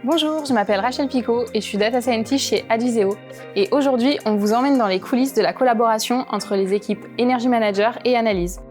Bonjour, je m'appelle Rachel Picot et je suis Data Scientist chez Adviseo. Et aujourd'hui, on vous emmène dans les coulisses de la collaboration entre les équipes Energy Manager et Analyse.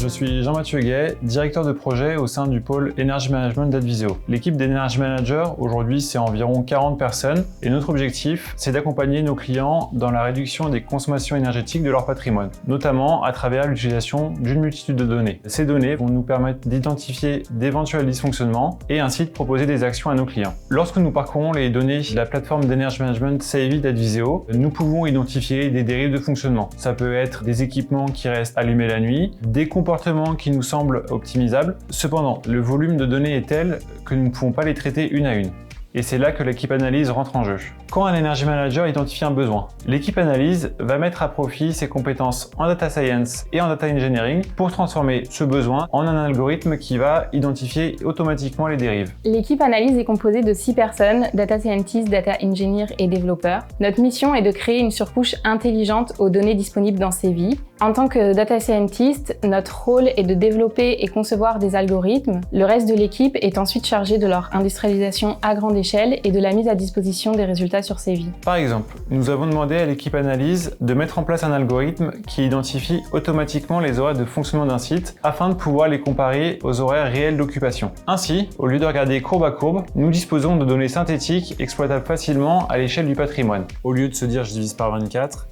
Je suis Jean-Mathieu Gay, directeur de projet au sein du pôle Energy Management d'Adviseo. L'équipe d'Energy Manager, aujourd'hui, c'est environ 40 personnes et notre objectif, c'est d'accompagner nos clients dans la réduction des consommations énergétiques de leur patrimoine, notamment à travers l'utilisation d'une multitude de données. Ces données vont nous permettre d'identifier d'éventuels dysfonctionnements et ainsi de proposer des actions à nos clients. Lorsque nous parcourons les données de la plateforme d'Energy Management Savvy d'Adviseo, nous pouvons identifier des dérives de fonctionnement. Ça peut être des équipements qui restent allumés la nuit, des comportements qui nous semblent optimisables. Cependant, le volume de données est tel que nous ne pouvons pas les traiter une à une. Et c'est là que l'équipe analyse rentre en jeu. Quand un Energy Manager identifie un besoin, l'équipe analyse va mettre à profit ses compétences en data science et en data engineering pour transformer ce besoin en un algorithme qui va identifier automatiquement les dérives. L'équipe analyse est composée de 6 personnes, data scientists, data engineers et développeurs. Notre mission est de créer une surcouche intelligente aux données disponibles dans Savvy. En tant que data scientist, notre rôle est de développer et concevoir des algorithmes. Le reste de l'équipe est ensuite chargé de leur industrialisation à grande échelle et de la mise à disposition des résultats sur Savvy. Par exemple, nous avons demandé à l'équipe analyse de mettre en place un algorithme qui identifie automatiquement les horaires de fonctionnement d'un site afin de pouvoir les comparer aux horaires réels d'occupation. Ainsi, au lieu de regarder courbe à courbe, nous disposons de données synthétiques exploitables facilement à l'échelle du patrimoine. Au lieu de se dire je divise par 24,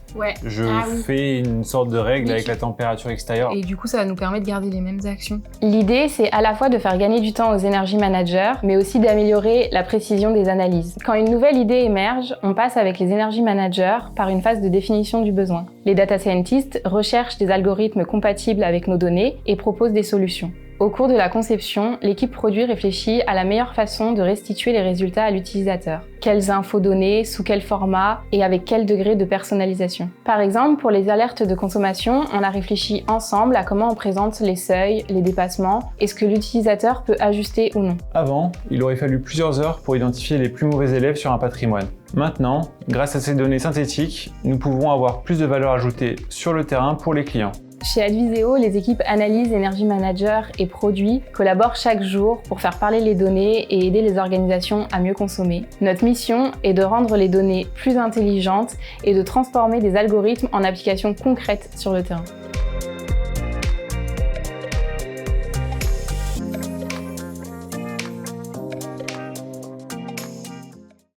je fais une sorte de règle avec la température extérieure. Et du coup, ça va nous permettre de garder les mêmes actions. L'idée, c'est à la fois de faire gagner du temps aux Energy Managers, mais aussi d'améliorer la précision des analyses. Quand une nouvelle idée émerge, on passe avec les Energy Managers par une phase de définition du besoin. Les data scientists recherchent des algorithmes compatibles avec nos données et proposent des solutions. Au cours de la conception, l'équipe produit réfléchit à la meilleure façon de restituer les résultats à l'utilisateur. Quelles infos donner, sous quel format et avec quel degré de personnalisation. Par exemple, pour les alertes de consommation, on a réfléchi ensemble à comment on présente les seuils, les dépassements et ce que l'utilisateur peut ajuster ou non. Avant, il aurait fallu plusieurs heures pour identifier les plus mauvais élèves sur un patrimoine. Maintenant, grâce à ces données synthétiques, nous pouvons avoir plus de valeur ajoutée sur le terrain pour les clients. Chez Adviseo, les équipes Analyse, Energy Manager et Produits collaborent chaque jour pour faire parler les données et aider les organisations à mieux consommer. Notre mission est de rendre les données plus intelligentes et de transformer des algorithmes en applications concrètes sur le terrain.